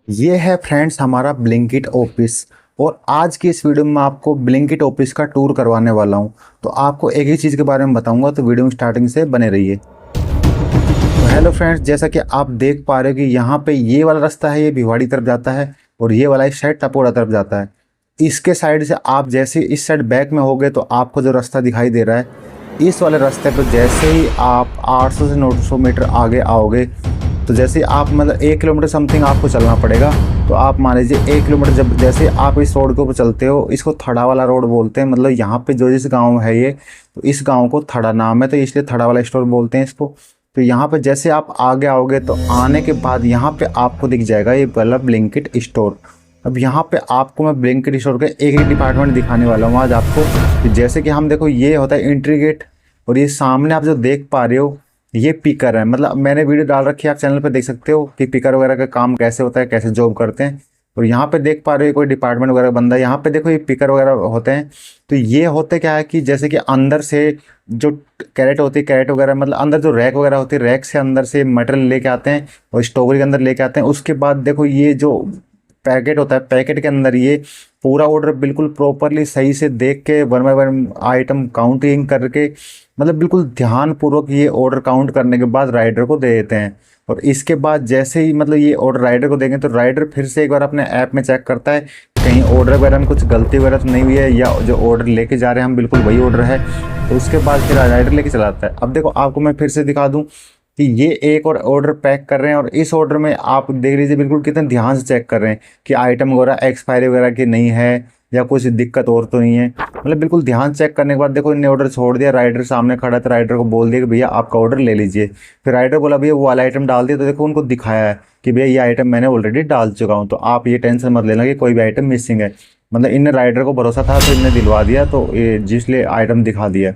ये है फ्रेंड्स हमारा ब्लिंकिट ऑफिस। और आज की इस वीडियो में मैं आपको ब्लिंकिट ऑफिस का टूर करवाने वाला हूँ। तो आपको एक ही चीज़ के बारे में बताऊंगा, तो वीडियो में स्टार्टिंग से बने रहिए। तो हेलो फ्रेंड्स, जैसा कि आप देख पा रहे हो कि यहाँ पे ये वाला रास्ता है, ये भिवाड़ी तरफ जाता है और ये वाला इस साइड टपोरा तरफ जाता है। इसके साइड से आप जैसे इस साइड बैक में होगे तो आपको जो रास्ता दिखाई दे रहा है, इस वाले रास्ते पर जैसे ही आप 800 से 900 मीटर आगे आओगे, तो जैसे आप मतलब 1 किलोमीटर समथिंग आपको चलना पड़ेगा। तो आप मान लीजिए 1 किलोमीटर जब जैसे आप इस रोड के ऊपर चलते हो, इसको थड़ा वाला रोड बोलते हैं। मतलब यहाँ पे जो जिस गांव है ये, तो इस गांव को थड़ा नाम है, तो इसलिए थड़ा वाला स्टोर बोलते हैं इसको। तो यहाँ पे जैसे आप आगे आओगे तो आने के बाद यहाँ पे आपको दिख जाएगा ये वाला ब्लिंकिट स्टोर। अब यहाँ पे आपको मैं ब्लिंकिट स्टोर के एक एक डिपार्टमेंट दिखाने वाला हूँ आज आपको। कि जैसे कि हम देखो, ये होता है एंट्री गेट, और ये सामने आप जो देख पा रहे हो ये पिकर है। मतलब मैंने वीडियो डाल रखी है, आप चैनल पे देख सकते हो कि पिकर वगैरह का काम कैसे होता है, कैसे जॉब करते हैं। और यहाँ पे देख पा रहे हो कोई डिपार्टमेंट वगैरह बंदा, यहाँ पे देखो ये पिकर वगैरह होते हैं। तो ये होते क्या है कि जैसे कि अंदर से जो कैरेट होती है, कैरेट वगैरह मतलब अंदर जो रैक वगैरह होती है, रैक से अंदर से मटेरियल लेके आते हैं और स्टोकरी के अंदर लेके आते हैं। उसके बाद देखो ये जो पैकेट होता है, पैकेट के अंदर ये पूरा ऑर्डर बिल्कुल प्रॉपरली सही से देख के one by one item counting करके, मतलब बिल्कुल ध्यानपूर्वक ये ऑर्डर काउंट करने के बाद राइडर को दे देते हैं। और इसके बाद जैसे ही मतलब ये ऑर्डर राइडर को देंगे तो राइडर फिर से एक बार अपने ऐप में चेक करता है कहीं ऑर्डर वगैरह में कुछ गलती वगैरह तो नहीं हुई है, या जो ऑर्डर लेके जा रहे हैं हम बिल्कुल वही ऑर्डर है। तो उसके बाद फिर राइडर लेके चलाता है। अब देखो आपको मैं फिर से दिखा दूं कि ये एक और ऑर्डर पैक कर रहे हैं, और इस ऑर्डर में आप देख लीजिए बिल्कुल कितने ध्यान से चेक कर रहे हैं कि आइटम वगैरह एक्सपायरी वगैरह की नहीं है या कुछ दिक्कत और तो नहीं है। मतलब बिल्कुल ध्यान चेक करने के बाद देखो इन्हें ऑर्डर छोड़ दिया, राइडर सामने खड़ा था, राइडर को बोल दिया कि भैया आपका ऑर्डर ले लीजिए। फिर राइडर बोला भैया वो वाला आइटम डाल दिया, तो देखो उनको दिखाया है कि भैया ये आइटम मैंने ऑलरेडी डाल चुका हूँ, तो आप ये टेंशन मत लेना कि कोई भी आइटम मिसिंग है। मतलब इन्हें राइडर को भरोसा था तो इन्हें दिलवा दिया, तो ये जिसलिए आइटम दिखा दिया।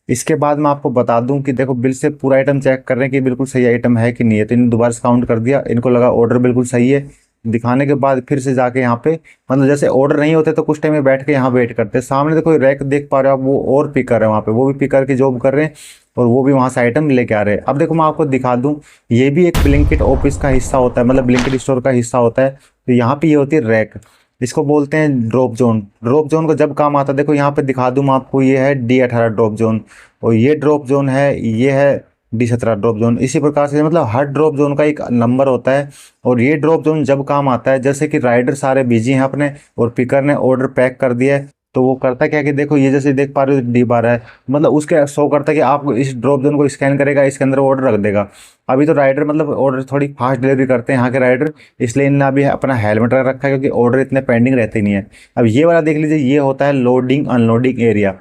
इसके बाद मैं आपको बता दूं कि देखो बिल से पूरा आइटम चेक कर रहे हैं कि बिल्कुल सही आइटम है कि नहीं है। तो इन्होंने दोबारा से काउंट कर दिया, इनको लगा ऑर्डर बिल्कुल सही है। दिखाने के बाद फिर से जाके यहाँ पे मतलब जैसे ऑर्डर नहीं होते तो कुछ टाइम में बैठ के यहाँ वेट करते हैं। सामने देखो रैक देख पा रहे हो आप, वो और पिकर है वहाँ पे, वो भी पिकर की जॉब कर रहे हैं और वो भी वहाँ से आइटम लेके आ रहे हैं। अब देखो मैं आपको दिखा दूँ, ये भी एक ब्लिंकिट ऑफिस का हिस्सा होता है, मतलब ब्लिंकिट स्टोर का हिस्सा होता है। तो यहाँ पे ये होती है रैक, इसको बोलते हैं ड्रॉप जोन। ड्रॉप जोन को जब काम आता है, देखो यहाँ पे दिखा दूँ मैं आपको, ये है D18 ड्रॉप जोन, और ये ड्रॉप जोन है, ये है D17 ड्रॉप जोन। इसी प्रकार से मतलब हर ड्रॉप जोन का एक नंबर होता है। और ये ड्रॉप जोन जब काम आता है, जैसे कि राइडर सारे बिजी हैं अपने और पिकर ने ऑर्डर पैक कर दिया है, तो वो करता क्या कि देखो ये जैसे देख पा रहे हो D12 है, मतलब उसके शो करता है कि आप इस ड्रॉप जोन को स्कैन करेगा, इसके अंदर ऑर्डर रख देगा। अभी तो राइडर मतलब ऑर्डर थोड़ी फास्ट डिलीवरी करते हैं यहाँ के राइडर, इसलिए इन्होंने अभी अपना हेलमेट रख रखा है क्योंकि ऑर्डर इतने पेंडिंग रहते नहीं है। अब ये वाला देख लीजिए, ये होता है लोडिंग अनलोडिंग एरिया।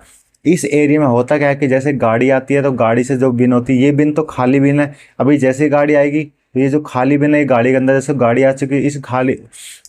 इस एरिया में होता क्या है कि जैसे गाड़ी आती है तो गाड़ी से जो बिन होती है, ये बिन तो खाली बिन है। अभी जैसे गाड़ी आएगी तो ये जो खाली बिन है ये गाड़ी के अंदर, जैसे गाड़ी आ चुकी है इस खाली,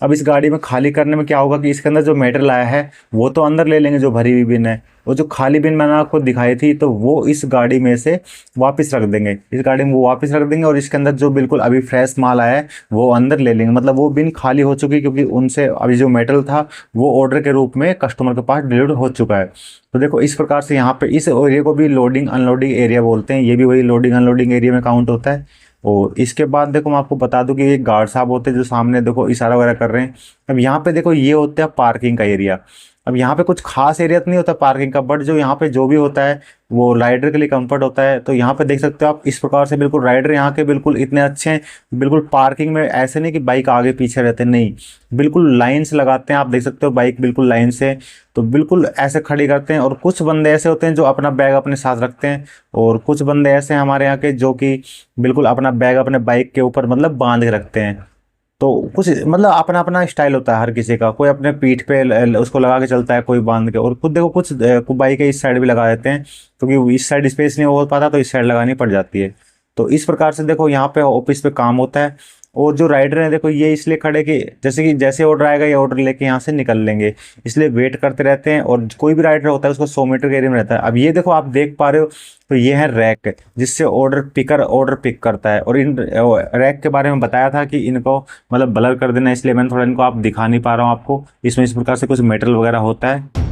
अब इस गाड़ी में खाली करने में क्या होगा कि इसके अंदर जो मेटेरियल आया है वो तो अंदर ले लेंगे जो भरी हुई बिन है, वो जो खाली बिन मैंने आपको दिखाई थी तो वो इस गाड़ी में से वापस रख देंगे, इस गाड़ी में वो वापस रख देंगे, और इसके अंदर जो बिल्कुल अभी फ्रेश माल आया है वो अंदर ले लेंगे। मतलब वो बिन खाली हो चुकी क्योंकि उनसे अभी जो मेटल था वो ऑर्डर के रूप में कस्टमर के पास डिलीवर हो चुका है। तो देखो इस प्रकार से यहाँ पे इस एरिया को भी लोडिंग अनलोडिंग एरिया बोलते हैं, ये भी वही लोडिंग अनलोडिंग एरिया में काउंट होता है। और इसके बाद देखो मैं आपको बता दूं कि ये गार्ड साहब होते हैं जो सामने देखो इशारा वगैरह कर रहे हैं। अब यहाँ पे देखो ये होता है पार्किंग का एरिया। अब यहाँ पे कुछ खास एरिया तो नहीं होता पार्किंग का, बट जो यहाँ पे जो भी होता है वो राइडर के लिए कंफर्ट होता है। तो यहाँ पे देख सकते हो आप इस प्रकार से बिल्कुल राइडर यहाँ के बिल्कुल इतने अच्छे हैं, बिल्कुल पार्किंग में ऐसे नहीं कि बाइक आगे पीछे रहते, नहीं, बिल्कुल लाइन से लगाते हैं। आप देख सकते हो बाइक बिल्कुल लाइन से, तो बिल्कुल ऐसे खड़ी करते हैं। और कुछ बंदे ऐसे होते हैं जो अपना बैग अपने साथ रखते हैं, और कुछ बंदे ऐसे हैं हमारे यहाँ के जो कि बिल्कुल अपना बैग अपने बाइक के ऊपर मतलब बांध के रखते हैं। तो कुछ मतलब अपना अपना स्टाइल होता है हर किसी का, कोई अपने पीठ पे उसको लगा के चलता है, कोई बांध के। और खुद देखो कुछ बाइक के इस साइड भी लगा देते हैं क्योंकि इस साइड स्पेस नहीं हो पाता तो इस साइड लगानी पड़ जाती है। तो इस प्रकार से देखो यहाँ पे ऑफिस पे काम होता है। और जो राइडर हैं देखो ये इसलिए खड़े कि जैसे ऑर्डर आएगा ये ऑर्डर लेके यहाँ से निकल लेंगे, इसलिए वेट करते रहते हैं। और कोई भी राइडर होता है उसको 100 मीटर के एरिया में रहता है। अब ये देखो आप देख पा रहे हो, तो ये है रैक जिससे ऑर्डर पिक करता है। और इन रैक के बारे में बताया था कि इनको मतलब ब्लर कर देना, इसलिए मैंने थोड़ा इनको आप दिखा नहीं पा रहा हूँ आपको। इसमें इस प्रकार से कुछ मेटल वगैरह होता है।